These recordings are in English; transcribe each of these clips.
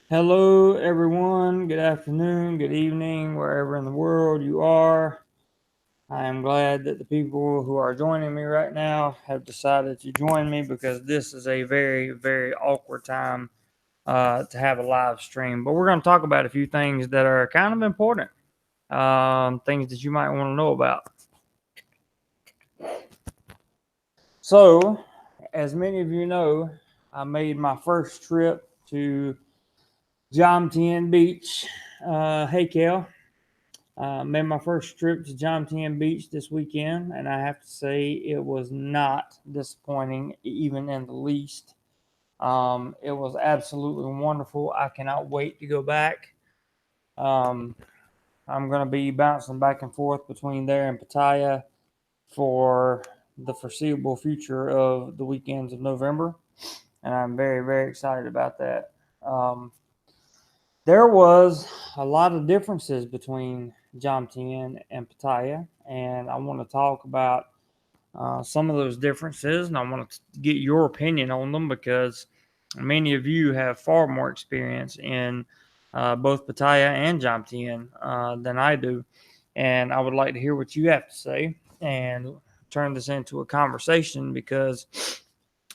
Hello, everyone. Good afternoon, good evening, wherever in the world you are. I am glad that the people who are joining me right now have decided to join me because this is a very, very awkward time to have a live stream. But we're going to talk about a few things that are kind of important, things that you might want to know about. So, as many of you know, I made my first trip to Jomtien Beach. Hey, Kel. Made my first trip to Jomtien Beach this weekend, and I have to say it was not disappointing, even in the least. It was absolutely wonderful. I cannot wait to go back. Um, I'm going to be bouncing back and forth between there and Pattaya for the foreseeable future of the weekends of November, and I'm very, very excited about that. Um, there was a lot of differences between Jomtien and Pattaya, and I want to talk about some of those differences, and I want to get your opinion on them because many of you have far more experience in both Pattaya and Jomtien than I do, and I would like to hear what you have to say and turn this into a conversation because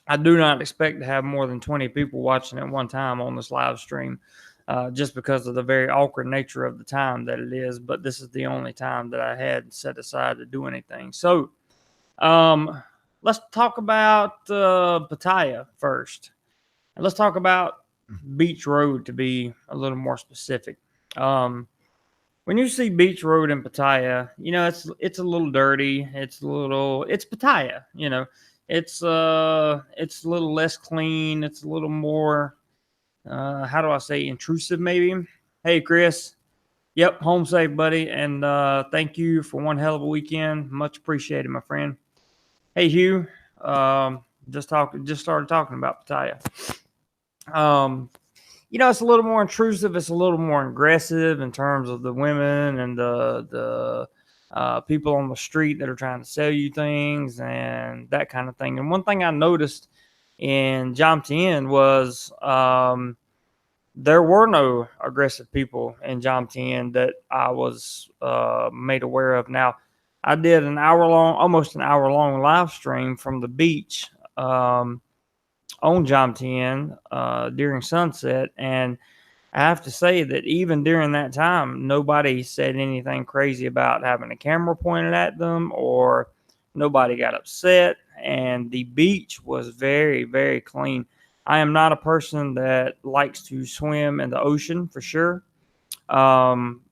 I do not expect to have more than 20 people watching at one time on this live stream. Just because of the very awkward nature of the time that it is, but this is the only time that I had set aside to do anything. So, um, let's talk about Pattaya first. And let's talk about Beach Road to be a little more specific. Um, when you see Beach Road in Pattaya, it's a little dirty. It's Pattaya. It's a little less clean. It's a little more how do I say intrusive maybe. Hey Chris, yep, home safe, buddy, and thank you for one hell of a weekend. Much appreciated, my friend. Hey Hugh, just started talking about Pattaya. Um, it's a little more intrusive. It's a little more aggressive in terms of the women and the people on the street that are trying to sell you things and that kind of thing. And one thing I noticed in Jomtien was there were no aggressive people in Jomtien that I was made aware of. Now, I did almost an hour long live stream from the beach. On Jomtien during sunset, and I have to say that even during that time, nobody said anything crazy about having a camera pointed at them, or nobody got upset. And the beach was very, very clean. I am not a person that likes to swim in the ocean for sure,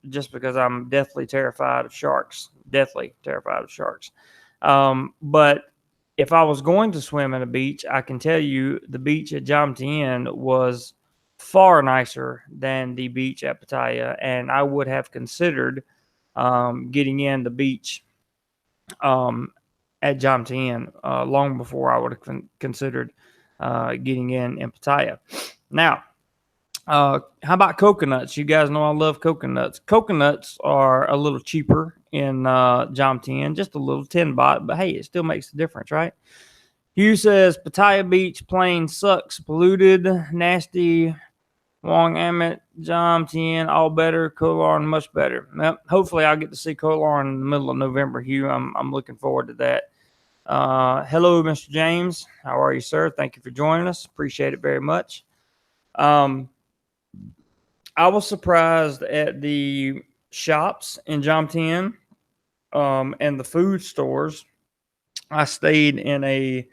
just because I'm deathly terrified of sharks. Deathly terrified of sharks. But if I was going to swim at a beach, I can tell you the beach at Jomtien was far nicer than the beach at Pattaya, and I would have considered getting in the beach um, at Jomtien long before I would have considered getting in Pattaya. Now, how about coconuts? You guys know I love coconuts. Coconuts are a little cheaper in Jomtien, just a little 10 baht, but hey, it still makes a difference, right? Hugh says Pattaya Beach plain sucks, polluted, nasty. Wong Amit, Jomtien, all better. Kolarn, much better. Well, hopefully, I'll get to see Kolarn in the middle of November, Hugh. I'm looking forward to that. Hello, Mr. James. How are you, sir? Thank you for joining us. Appreciate it very much. Um, I was surprised at the shops in Jomtien and the food stores. I stayed in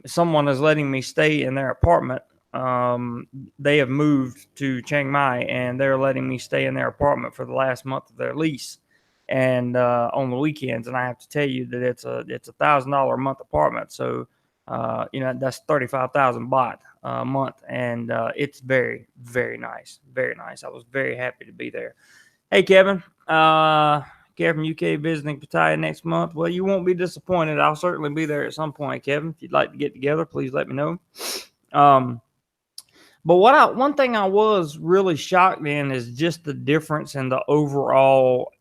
someone is letting me stay in their apartment. Um, they have moved to Chiang Mai and they're letting me stay in their apartment for the last month of their lease and on the weekends. And I have to tell you that it's $1,000 a month apartment. So, that's 35,000 baht a month. And it's very, very nice. Very nice. I was very happy to be there. Hey, Kevin. Kevin, UK visiting Pattaya next month. Well, you won't be disappointed. I'll certainly be there at some point, Kevin. If you'd like to get together, please let me know. Um, but one thing I was really shocked in is just the difference in the overall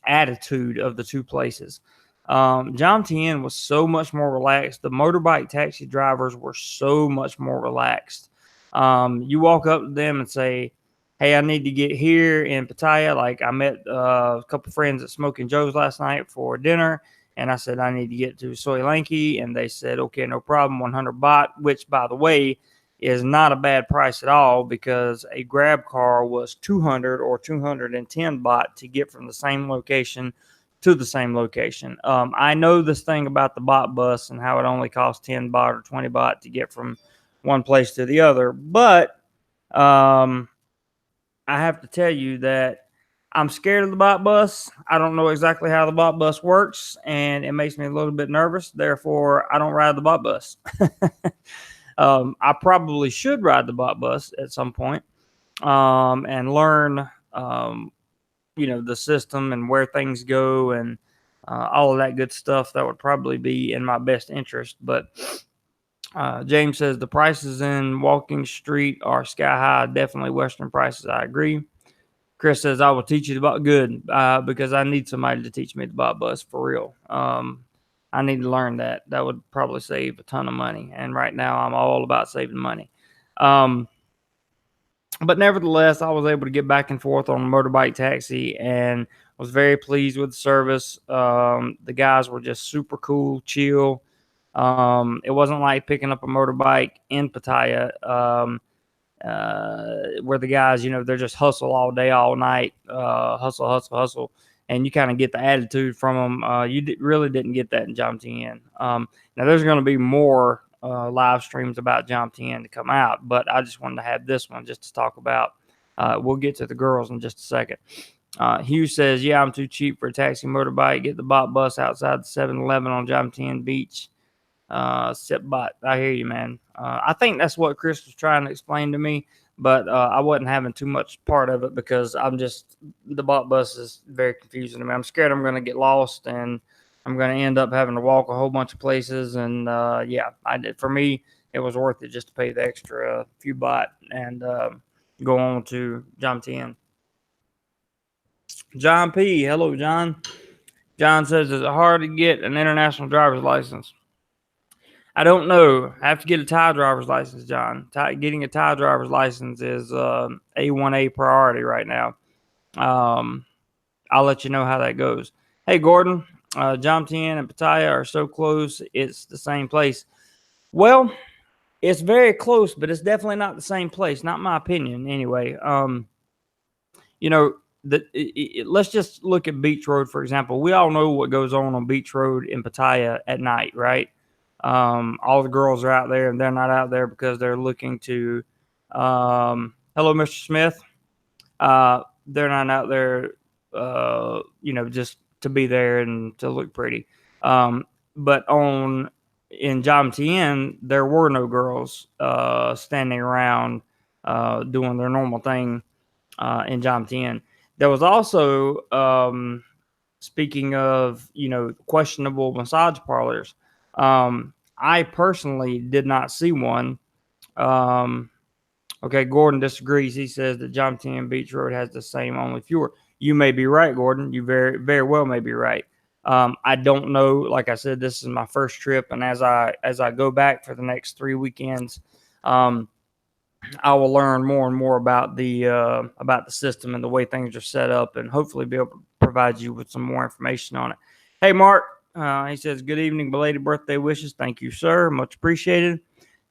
attitude of the two places. John Tien was so much more relaxed. The motorbike taxi drivers were so much more relaxed. You walk up to them and say, hey, I need to get here in Pattaya. Like I met a couple friends at Smoking Joe's last night for dinner. And I said, I need to get to Soy Lanky. And they said, okay, no problem, 100 baht, which, by the way, is not a bad price at all because a grab car was 200 or 210 baht to get from the same location to the same location. I know this thing about the baht bus and how it only costs 10 baht or 20 baht to get from one place to the other. But I have to tell you that I'm scared of the bot bus. I don't know exactly how the bot bus works, and it makes me a little bit nervous. Therefore, I don't ride the bot bus. I probably should ride the bot bus at some point and learn, the system and where things go and all of that good stuff. That would probably be in my best interest. But James says the prices in Walking Street are sky high. Definitely Western prices. I agree. Chris says I will teach you about good because I need somebody to teach me the bot bus for real. I need to learn that. That would probably save a ton of money. And right now I'm all about saving money. But nevertheless, I was able to get back and forth on a motorbike taxi and was very pleased with the service. The guys were just super cool, chill. It wasn't like picking up a motorbike in Pattaya, where the guys, they're just hustle all day, all night, hustle, hustle, hustle. And you kind of get the attitude from them. You really didn't get that in Jomtien. Now, there's going to be more live streams about Jomtien to come out, but I just wanted to have this one just to talk about. We'll get to the girls in just a second. Hugh says, yeah, I'm too cheap for a taxi motorbike. Get the bot bus outside the 7-Eleven on Jomtien Beach. Sip bot. I hear you, man. I think that's what Chris was trying to explain to me, but I wasn't having too much part of it because the bot bus is very confusing to me. I'm scared I'm going to get lost and I'm going to end up having to walk a whole bunch of places. And for me, it was worth it just to pay the extra few baht and go on to Jomtien. John P. Hello, John. John says, is it hard to get an international driver's license? I don't know. I have to get a Thai driver's license, John. Getting a Thai driver's license is A1A priority right now. I'll let you know how that goes. Hey, Gordon, Jomtien and Pattaya are so close. It's the same place. Well, it's very close, but it's definitely not the same place. Not my opinion, anyway. Let's just look at Beach Road, for example. We all know what goes on Beach Road in Pattaya at night, right? All the girls are out there and they're not out there because they're looking to, hello, Mr. Smith. They're not out there, just to be there and to look pretty. But in Jomtien, there were no girls, standing around, doing their normal thing, in Jomtien. There was also, speaking of, questionable massage parlors, I personally did not see one. Okay, Gordon disagrees. He says that Jomtien Beach Road has the same, only fewer. You may be right, Gordon. You very, very well may be right. I don't know. Like I said, this is my first trip, and as I go back for the next 3 weekends, I will learn more and more about the system and the way things are set up, and hopefully be able to provide you with some more information on it. Hey, Mark. He says, good evening, belated birthday wishes. Thank you, sir. Much appreciated.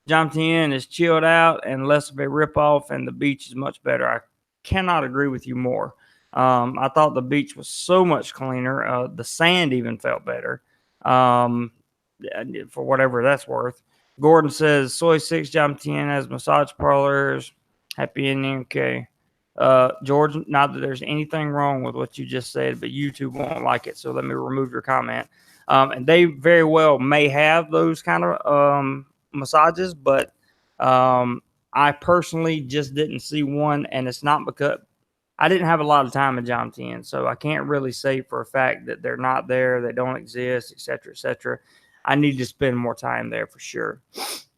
Jomtien is chilled out and less of a ripoff, and the beach is much better. I cannot agree with you more. I thought the beach was so much cleaner. The sand even felt better, for whatever that's worth. Gordon says, Soy 6 Jomtien has massage parlors. Happy ending. Okay. George, not that there's anything wrong with what you just said, but YouTube won't like it, so let me remove your comment. And they very well may have those kind of massages, but I personally just didn't see one, and it's not because I didn't have a lot of time in Jomtien, so I can't really say for a fact that they're not there, they don't exist, etc., etc. I need to spend more time there for sure.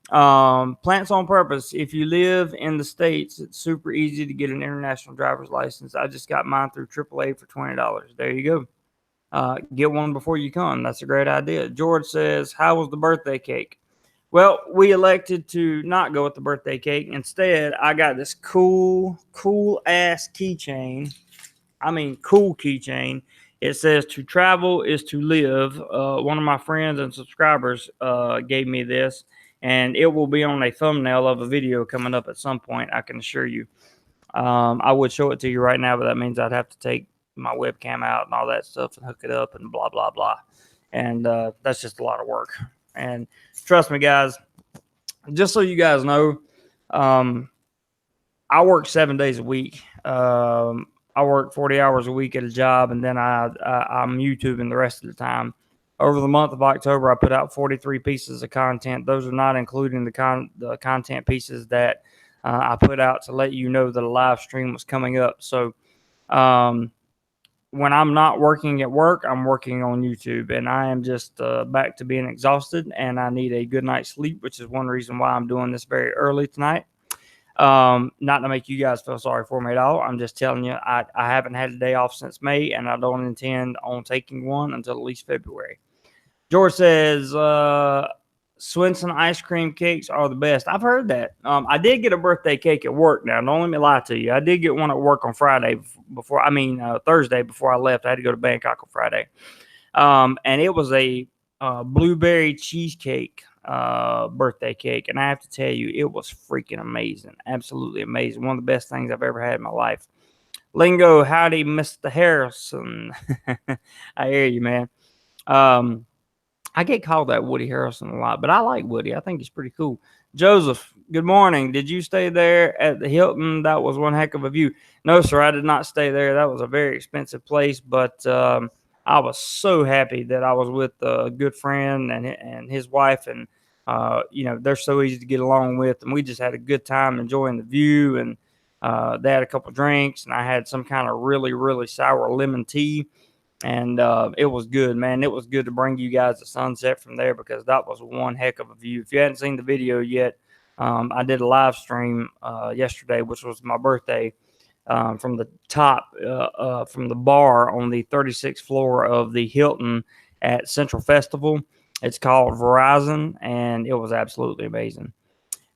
Plants on Purpose. If you live in the States, it's super easy to get an international driver's license. I just got mine through AAA for $20. There you go. Get one before you come. That's a great idea. George says, how was the birthday cake? Well, we elected to not go with the birthday cake. Instead, I got this cool ass keychain. I mean, cool keychain. It says "To travel is to live." One of my friends and subscribers gave me this, and it will be on a thumbnail of a video coming up at some point. I can assure you. I would show it to you right now, but that means I'd have to take my webcam out and all that stuff and hook it up and blah blah blah. And that's just a lot of work. And trust me, guys, just so you guys know, I work 7 days a week. I work 40 hours a week at a job, and then I'm YouTubing the rest of the time. Over the month of October, I put out 43 pieces of content. Those are not including the content pieces that I put out to let you know that a live stream was coming up. So when I'm not working at work, I'm working on YouTube, and I am just back to being exhausted, and I need a good night's sleep, which is one reason why I'm doing this very early tonight. Not to make you guys feel sorry for me at all. I'm just telling you, I haven't had a day off since May, and I don't intend on taking one until at least February. George says, Swenson ice cream cakes are the best. I've heard that. I did get a birthday cake at work. Now, don't let me lie to you. I did get one at work on Friday Thursday before I left. I had to go to Bangkok on Friday. And it was a blueberry cheesecake birthday cake. And I have to tell you, it was freaking amazing. Absolutely amazing. One of the best things I've ever had in my life. Lingo, howdy, Mr. Harrison. I hear you, man. I get called that Woody Harrelson a lot, but I like Woody. I think he's pretty cool. Joseph, good morning. Did you stay there at the Hilton? That was one heck of a view. No, sir, I did not stay there. That was a very expensive place, but I was so happy that I was with a good friend and his wife, and they're so easy to get along with, and we just had a good time enjoying the view, and they had a couple drinks, and I had some kind of really, really sour lemon tea. And it was good, man. It was good to bring you guys the sunset from there because that was one heck of a view. If you hadn't seen the video yet, I did a live stream yesterday, which was my birthday, from the top, from the bar on the 36th floor of the Hilton at Central Festival. It's called Verizon, and it was absolutely amazing.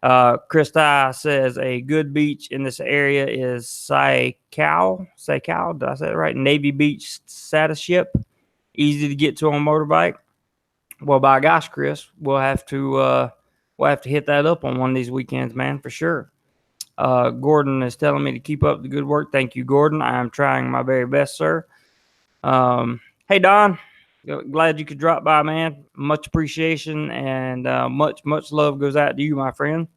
Krista says a good beach in this area is Saikau. Did I say that right? Navy Beach Ship. Easy to get to on motorbike. Well, by gosh, Chris, we'll have to hit that up on one of these weekends, man, for sure. Gordon is telling me to keep up the good work. Thank you, Gordon. I am trying my very best, sir. Hey, Don. Glad you could drop by, man. Much appreciation and much love goes out to you, my friend.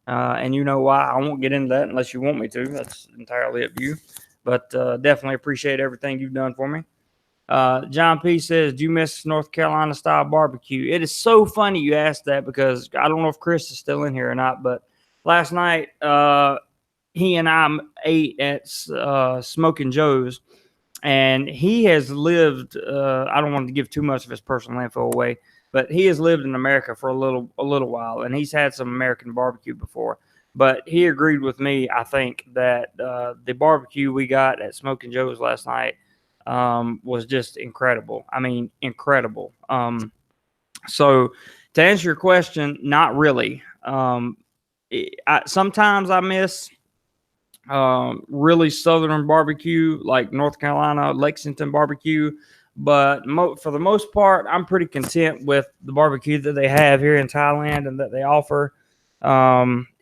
And you know why. I won't get into that unless you want me to. That's entirely up to you. But definitely appreciate everything you've done for me. John P. says, do you miss North Carolina style barbecue? It is so funny you asked that because I don't know if Chris is still in here or not, but last night he and I ate at Smoking Joe's. And he has lived, I don't want to give too much of his personal info away, but he has lived in America for a little while, and he's had some American barbecue before. But he agreed with me, I think, that the barbecue we got at Smoking Joe's last night was just incredible. I mean, incredible. So to answer your question, not really. Sometimes I miss really southern barbecue like North Carolina, Lexington barbecue, but for the most part, I'm pretty content with the barbecue that they have here in Thailand and that they offer.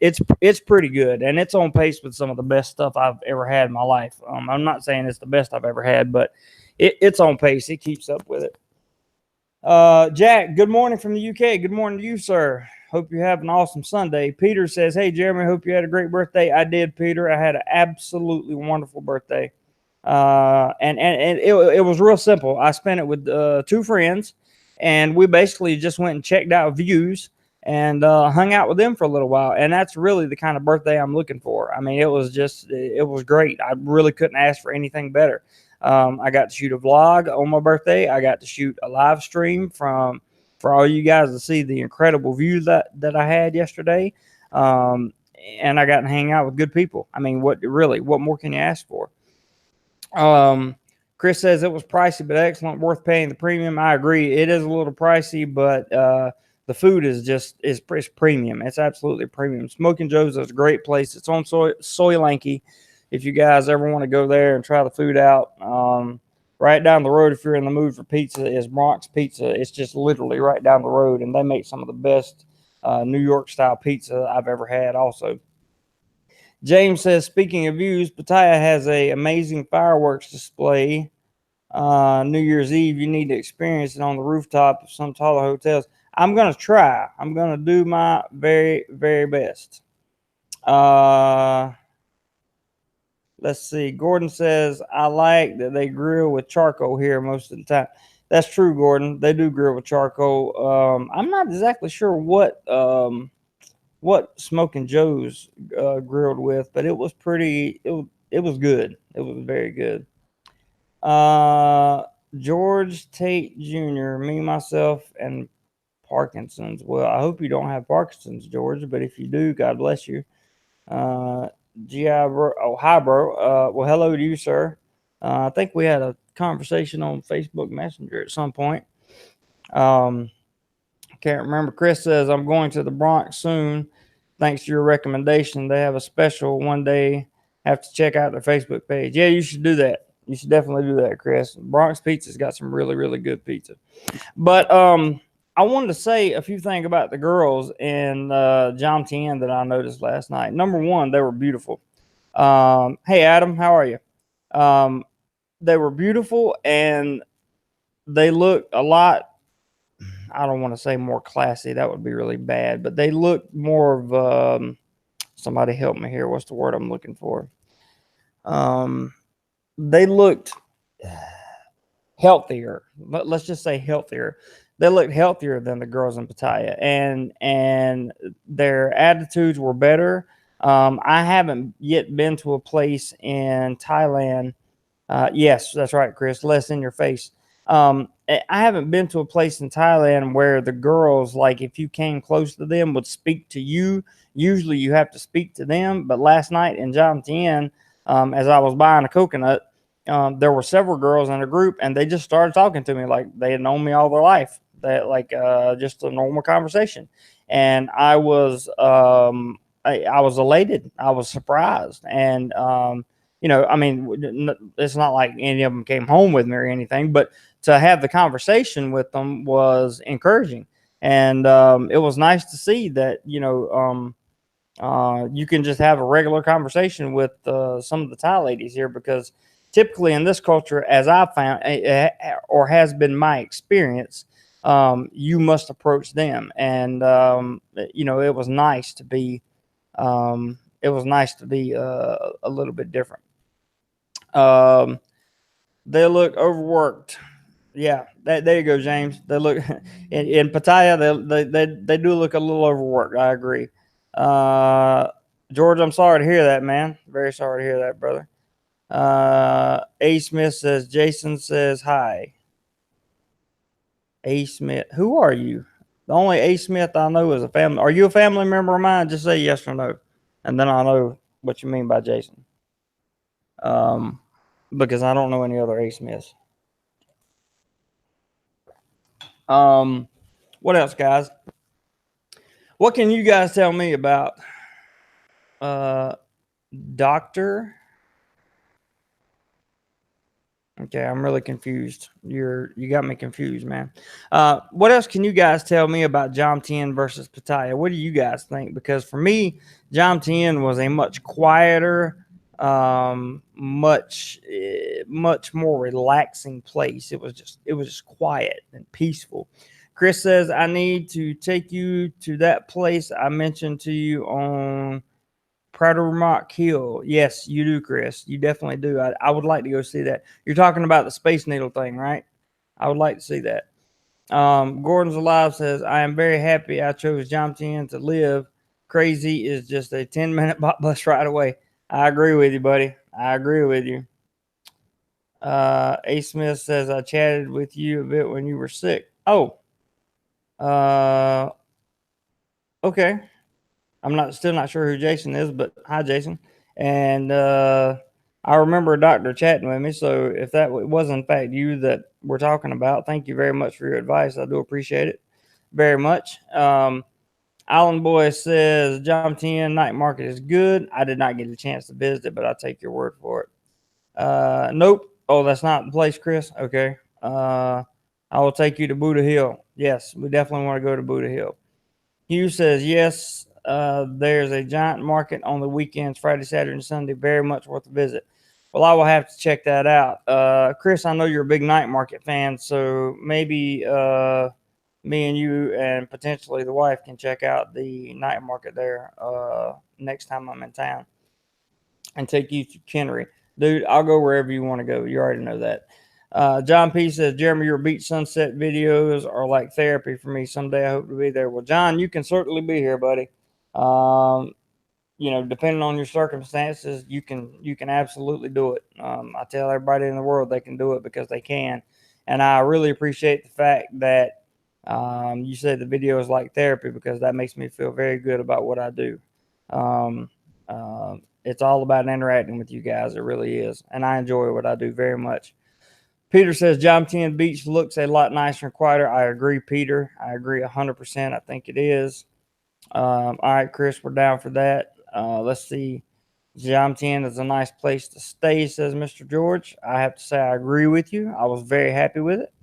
It's pretty good, and it's on pace with some of the best stuff I've ever had in my life. I'm not saying it's the best I've ever had, but it's on pace. It keeps up with it. Jack, good morning from the UK. Good morning to you, sir. Hope you have an awesome Sunday. Peter says, hey, Jeremy, hope you had a great birthday. I did, Peter. I had an absolutely wonderful birthday. And it was real simple. I spent it with two friends, and we basically just went and checked out views and hung out with them for a little while. And that's really the kind of birthday I'm looking for. I mean, it was great. I really couldn't ask for anything better. I got to shoot a vlog on my birthday. I got to shoot a live stream for all you guys to see the incredible view that I had yesterday. And I got to hang out with good people. I mean, what more can you ask for? Chris says it was pricey, but excellent, worth paying the premium. I agree. It is a little pricey, but the food is just is premium. It's absolutely premium. Smoking Joe's is a great place. It's on Soy Lanky. If you guys ever want to go there and try the food out, right down the road, if you're in the mood for pizza, is Bronx Pizza. It's just literally right down the road, and they make some of the best New York style pizza I've ever had. Also, James says, speaking of views, Pattaya has a amazing fireworks display. New Year's Eve, you need to experience it on the rooftop of some taller hotels. I'm gonna try. I'm gonna do my very, very best. Let's see. Gordon says, I like that they grill with charcoal here most of the time. That's true, Gordon. They do grill with charcoal. I'm not exactly sure what Smoking Joe's grilled with, but it was pretty. It was good. It was very good. George Tate Jr., me, myself, and Parkinson's. Well, I hope you don't have Parkinson's, George, but if you do, God bless you. GI bro, oh hi bro. Well, hello to you, sir. I think we had a conversation on Facebook Messenger at some point. Can't remember. Chris says I'm going to the Bronx soon. Thanks to your recommendation. They have a special one day. Have to check out their Facebook page. Yeah, you should do that. You should definitely do that, Chris. Bronx Pizza's got some really, really good pizza. But I wanted to say a few things about the girls in Jomtien that I noticed last night. Number one, they were beautiful. Hey, Adam, how are you? They were beautiful, and they looked a lot, I don't want to say more classy. That would be really bad. But they looked more of somebody help me here. What's the word I'm looking for? They looked healthier. Let's just say healthier. They looked healthier than the girls in Pattaya, and their attitudes were better. I haven't yet been to a place in Thailand. Yes, that's right, Chris. Less in your face. I haven't been to a place in Thailand where the girls, like if you came close to them, would speak to you. Usually you have to speak to them. But last night in Jomtien, as I was buying a coconut, there were several girls in a group, and they just started talking to me like they had known me all their life. That like just a normal conversation, and I was elated. I was surprised, and I mean, it's not like any of them came home with me or anything, but to have the conversation with them was encouraging, and it was nice to see that you can just have a regular conversation with some of the Thai ladies here, because typically in this culture, as I found or has been my experience, you must approach them, and it was nice to be a little bit different. They look overworked. Yeah, there you go, James. They look in Pattaya. They do look a little overworked. I agree. George, I'm sorry to hear that, man. Very sorry to hear that, brother. A Smith says, Jason says hi. A Smith, who are you? The only A Smith I know is a family. Are you a family member of mine? Just say yes or no, and then I'll know what you mean by Jason. Because I don't know any other A Smiths. What else, guys? What can you guys tell me about Doctor? Okay, I'm really confused. You got me confused, man. What else can you guys tell me about Jomtien versus Pattaya? What do you guys think? Because for me, Jomtien was a much quieter, much more relaxing place. It was just quiet and peaceful. Chris says, I need to take you to that place I mentioned to you on Pratermark Hill. Yes, you do, Chris. You definitely do. I would like to go see that. You're talking about the Space Needle thing, right? I would like to see that. Gordon's Alive says, I am very happy I chose Jomtien to live. Crazy is just a 10-minute bus ride away. I agree with you, buddy. I agree with you. A. Smith says, I chatted with you a bit when you were sick. Oh. Okay. I'm still not sure who Jason is, but hi, Jason. And I remember a doctor chatting with me. So if that was in fact you that we're talking about, thank you very much for your advice. I do appreciate it. very much. Island Boy says Jomtien night market is good. I did not get a chance to visit it, but I'll take your word for it. Nope. Oh, that's not the place, Chris. Okay. I will take you to Buddha Hill. Yes, we definitely want to go to Buddha Hill. Hugh says yes. There's a giant market on the weekends, Friday, Saturday, and Sunday. Very much worth a visit. Well, I will have to check that out. Chris, I know you're a big night market fan, so maybe me and you and potentially the wife can check out the night market there next time I'm in town and take you to Kennery. Dude, I'll go wherever you want to go. You already know that. John P says, Jeremy, your beach sunset videos are like therapy for me. Someday I hope to be there. Well, John, you can certainly be here, buddy. Depending on your circumstances, you can absolutely do it. I tell everybody in the world they can do it because they can. And I really appreciate the fact that you said the video is like therapy, because that makes me feel very good about what I do. It's all about interacting with you guys. It really is. And I enjoy what I do very much. Peter says Jomtien Beach looks a lot nicer and quieter. I agree, Peter. I agree 100%. I think it is. All right, Chris, we're down for that. Let's see. Jomtien is a nice place to stay, says Mr. George. I have to say I agree with you. I was very happy with it.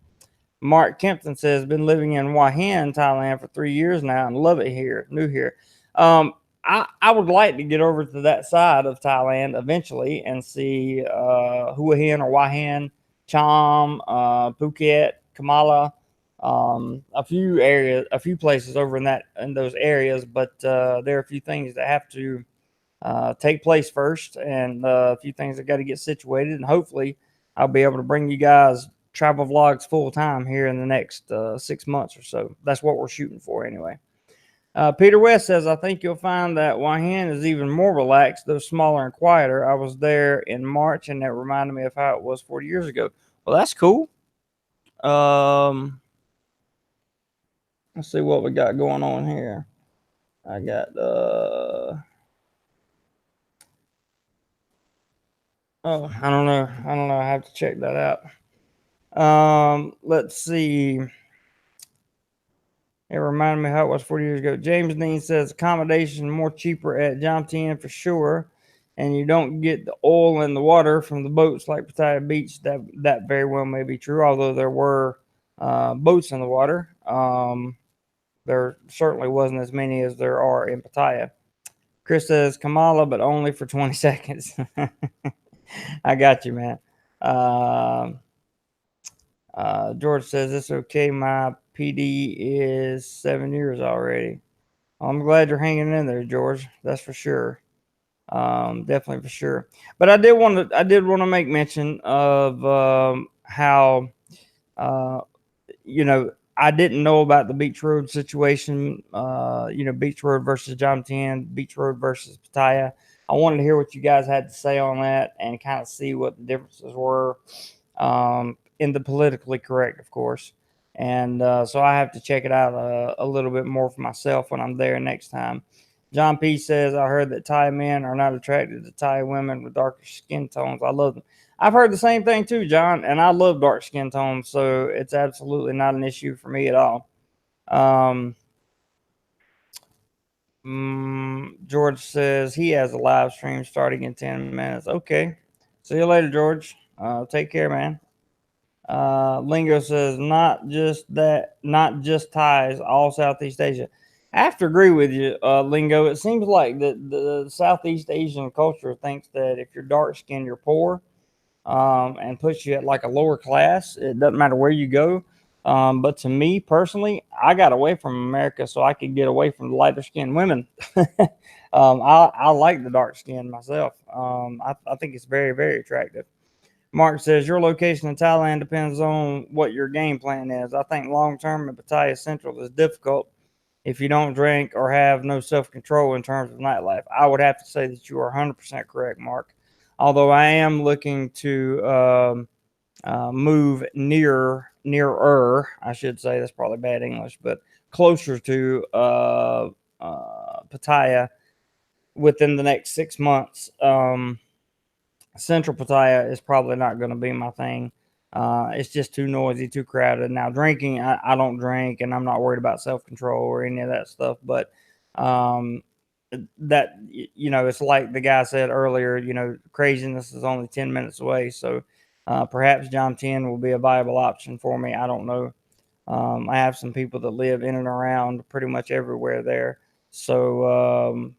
Mark Kempton says, been living in Hua Hin, Thailand for 3 years now and love it here. New here. I would like to get over to that side of Thailand eventually and see Hua Hin or Hua Hin, Cham, Phuket, Kamala, a few places over in those areas, but there are a few things that have to take place first, and a few things that got to get situated, and hopefully I'll be able to bring you guys travel vlogs full time here in the next 6 months or so. That's what we're shooting for anyway. Peter West says, I think you'll find that Hua Hin is even more relaxed, though smaller and quieter. I was there in March, and that reminded me of how it was 40 years ago. Well, that's cool. Let's see what we got going on here. I got I don't know. I have to check that out. Let's see. It reminded me how it was 40 years ago. James Dean says accommodation more cheaper at Jomtien for sure, and you don't get the oil in the water from the boats like Pattaya Beach. That very well may be true, although there were boats in the water. There certainly wasn't as many as there are in Pattaya. Chris says Kamala, but only for 20 seconds. I got you, man. George says it's okay. My PD is 7 years already. I'm glad you're hanging in there, George. That's for sure. Definitely for sure. But I did want to make mention of how I didn't know about the Beach Road situation. Beach Road versus Jomtien, Beach Road versus Pattaya. I wanted to hear what you guys had to say on that and kind of see what the differences were. In the politically correct, of course. And so I have to check it out a little bit more for myself when I'm there next time. John P. says, I heard that Thai men are not attracted to Thai women with darker skin tones. I love them. I've heard the same thing too, John, and I love dark skin tones, so it's absolutely not an issue for me at all. George says he has a live stream starting in 10 minutes. Okay. See you later, George. Take care, man. Lingo says, not just Thais, all Southeast Asia. I have to agree with you, Lingo. It seems like the Southeast Asian culture thinks that if you're dark skinned, you're poor, and puts you at like a lower class. It doesn't matter where you go. But to me personally, I got away from America so I could get away from the lighter skinned women. I like the dark skin myself. I think it's very, very attractive. Mark says, your location in Thailand depends on what your game plan is. I think long-term in Pattaya Central is difficult if you don't drink or have no self-control in terms of nightlife. I would have to say that you are 100% correct, Mark. Although I am looking to move nearer, I should say, that's probably bad English, but closer to Pattaya within the next 6 months. Central Pattaya is probably not going to be my thing. It's just too noisy, too crowded. Now, drinking, I don't drink, and I'm not worried about self-control or any of that stuff. But um, it's like the guy said earlier, craziness is only 10 minutes away. So perhaps Jomtien will be a viable option for me. I don't know. I have some people that live in and around pretty much everywhere there. So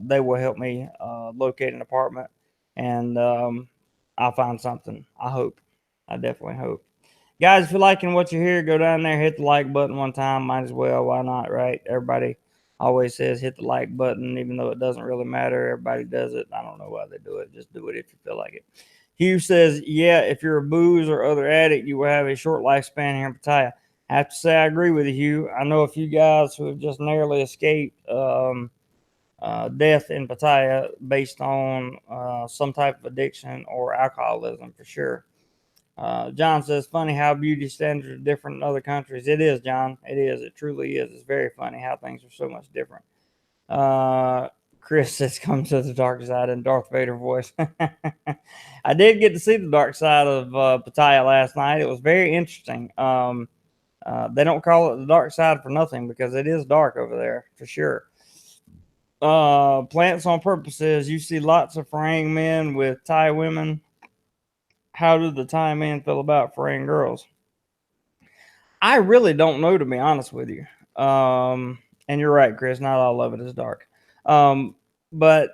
they will help me locate an apartment, and I'll find something. I hope. I definitely hope. Guys, if you're liking what you hear, go down there, hit the like button one time. Might as well. Why not, right? Everybody always says hit the like button, even though it doesn't really matter. Everybody does it. I don't know why they do it. Just do it if you feel like it. Hugh says, yeah, if you're a booze or other addict, you will have a short lifespan here in Pattaya. I have to say, I agree with you, Hugh. I know a few guys who have just narrowly escaped death in Pattaya based on some type of addiction or alcoholism for sure. John says, funny how beauty standards are different in other countries. It is, John. It is. It truly is. It's very funny how things are so much different. Chris says, come to the dark side in Darth Vader voice. I did get to see the dark side of Pattaya last night. It was very interesting. They don't call it the dark side for nothing because it is dark over there for sure. Plants on Purpose says, you see lots of fraying men with Thai women. How do the Thai men feel about fraying girls? I really don't know, to be honest with you. And you're right, Chris. Not all of it is dark. But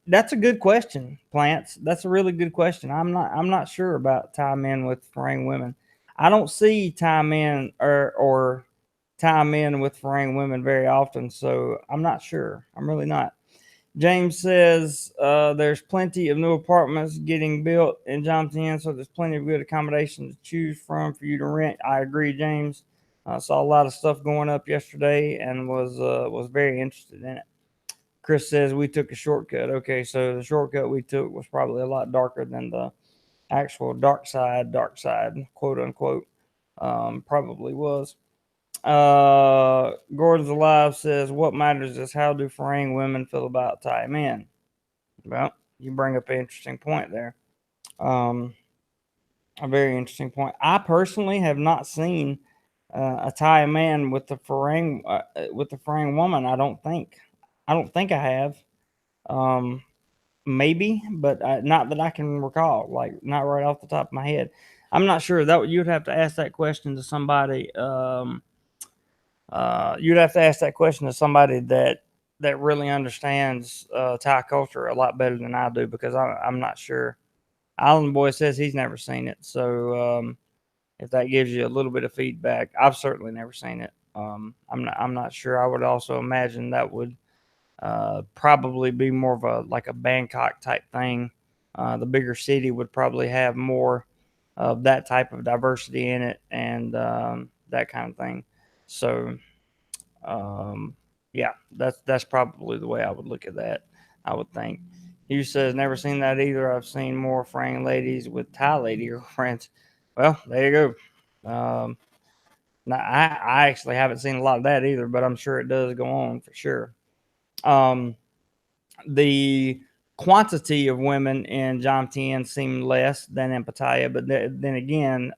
that's a good question, Plants. That's a really good question. I'm not sure about Thai men with fraying women. I don't see Thai men or Thai men with fraying women very often, so I'm not sure. I'm really not. James says there's plenty of new apartments getting built in Jomtien, so there's plenty of good accommodation to choose from for you to rent. I agree, James. I saw a lot of stuff going up yesterday and was very interested in it. Chris says we took a shortcut. Okay, so the shortcut we took was probably a lot darker than the actual dark side, quote unquote, probably was. Gordon's Alive says, what matters is how do fraying women feel about Thai men? Well, you bring up an interesting point there. A very interesting point. I personally have not seen a Thai man with the fraying woman. I don't think. I have. Um, maybe, but not that I can recall. Like not right off the top of my head. I'm not sure that you'd have to ask that question to somebody. You'd have to ask that question to somebody that really understands Thai culture a lot better than I do because I'm not sure. Island Boy says he's never seen it, so if that gives you a little bit of feedback, I've certainly never seen it. I'm not sure. I would also imagine that would probably be more of a Bangkok type thing. The bigger city would probably have more of that type of diversity in it and that kind of thing. So um, yeah, that's probably the way I would look at that. I would think. Hugh says never seen that either. I've seen more fraying ladies with Thai lady girlfriends. Well, there you go. Now, I actually haven't seen a lot of that either, but I'm sure it does go on for sure. Um, the quantity of women in Jomtien seemed less than in Pattaya, but then again,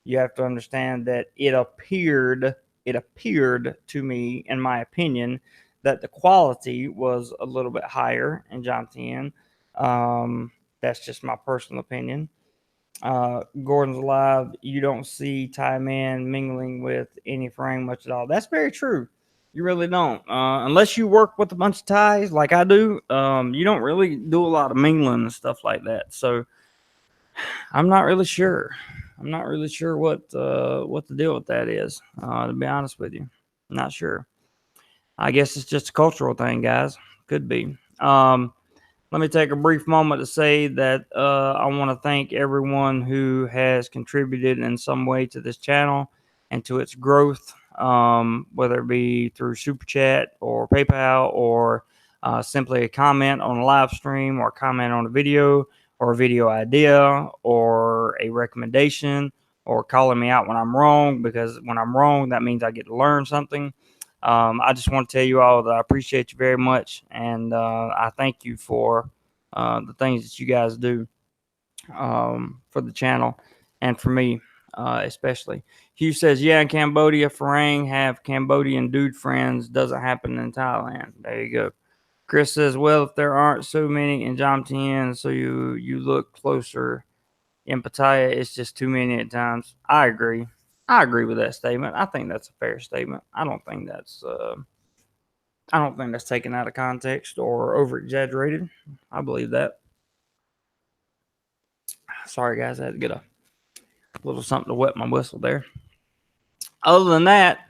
you have to understand that it appeared to me, in my opinion, that the quality was a little bit higher in Jomtien. That's just my personal opinion. Gordon's Alive, you don't see Thai men mingling with any frame much at all. That's very true. You really don't. Unless you work with a bunch of Thais like I do, you don't really do a lot of mingling and stuff like that. So I'm not really sure. I'm not really sure what the deal with that is. To be honest with you, I'm not sure. I guess it's just a cultural thing, guys. Could be. Let me take a brief moment to say that I want to thank everyone who has contributed in some way to this channel and to its growth, whether it be through Super Chat or PayPal or simply a comment on a live stream or a comment on a video or a video idea or a recommendation or calling me out when I'm wrong, because when I'm wrong, that means I get to learn something. I just want to tell you all that I appreciate you very much, and I thank you for the things that you guys do. for the channel and for me, especially. Hugh says, yeah, in Cambodia, Farang have Cambodian dude friends. Doesn't happen in Thailand. There you go. Chris says, well, if there aren't so many in Jomtien, so you look closer in Pattaya, it's just too many at times. I agree. I agree with that statement. I think that's a fair statement. I don't think that's taken out of context or over exaggerated. I believe that. Sorry, guys, I had to get a little something to wet my whistle there. Other than that,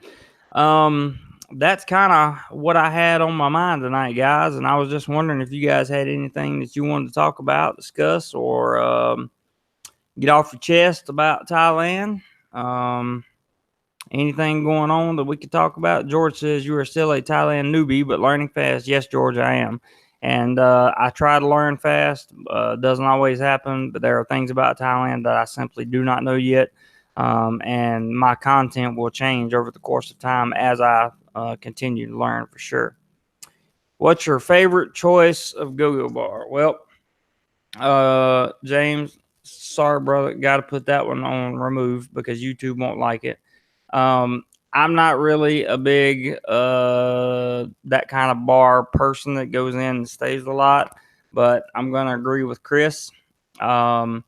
that's kind of what I had on my mind tonight, guys. And I was just wondering if you guys had anything that you wanted to talk about, discuss, or get off your chest about Thailand. Anything going on that we could talk about? George says you are still a Thailand newbie, but learning fast. Yes, George, I am. And I try to learn fast. Doesn't always happen, but there are things about Thailand that I simply do not know yet. And my content will change over the course of time as I continue to learn for sure. What's your favorite choice of go-go bar? Well, James, sorry, brother. Got to put that one on remove because YouTube won't like it. I'm not really a big that kind of bar person that goes in and stays a lot, but I'm gonna agree with Chris. Out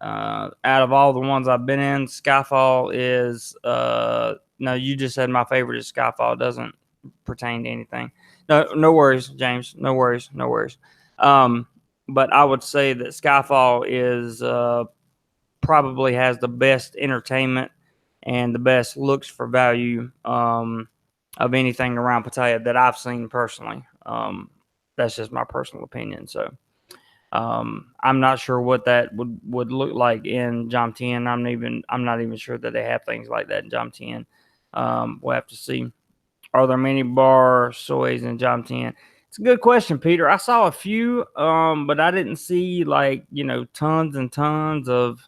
of all the ones I've been in, Skyfall is no. You just said my favorite is Skyfall. It doesn't pertain to anything. No worries, James. No worries. But I would say that Skyfall is probably has the best entertainment and the best looks for value of anything around Pattaya that I've seen personally. That's just my personal opinion. So I'm not sure what that would look like in Jomtien. I'm not even sure that they have things like that in Jomtien. We'll have to see. Are there many bar soys in Jomtien? It's a good question, Peter. I saw a few, but I didn't see tons and tons of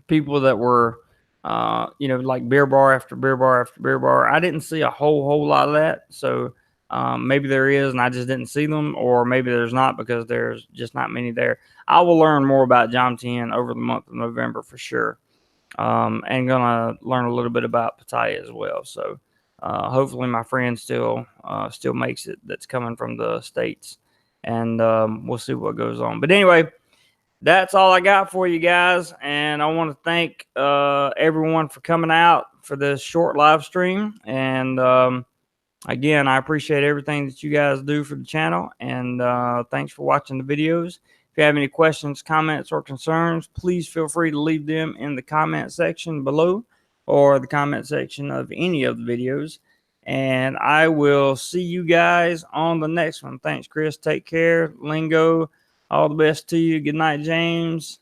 people that were like beer bar after beer bar after beer bar. I didn't see a whole lot of that. So maybe there is and I just didn't see them, or maybe there's not because there's just not many there. I will learn more about Jomtien over the month of November for sure. And gonna learn a little bit about Pattaya as well. So hopefully my friend still makes it, that's coming from the States, and we'll see what goes on. But anyway, that's all I got for you guys. And I want to thank everyone for coming out for this short live stream. And again, I appreciate everything that you guys do for the channel. And thanks for watching the videos. If you have any questions, comments, or concerns, please feel free to leave them in the comment section below or the comment section of any of the videos. And I will see you guys on the next one. Thanks, Chris. Take care. Lingo. All the best to you. Good night, James.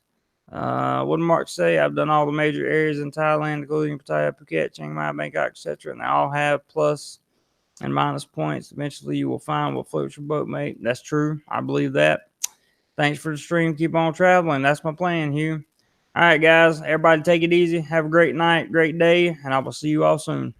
What did Mark say? I've done all the major areas in Thailand, including Pattaya, Phuket, Chiang Mai, Bangkok, etc. And they all have plus and minus points. Eventually, you will find what floats your boat, mate. That's true. I believe that. Thanks for the stream. Keep on traveling. That's my plan, Hugh. All right, guys. Everybody take it easy. Have a great night, great day, and I will see you all soon.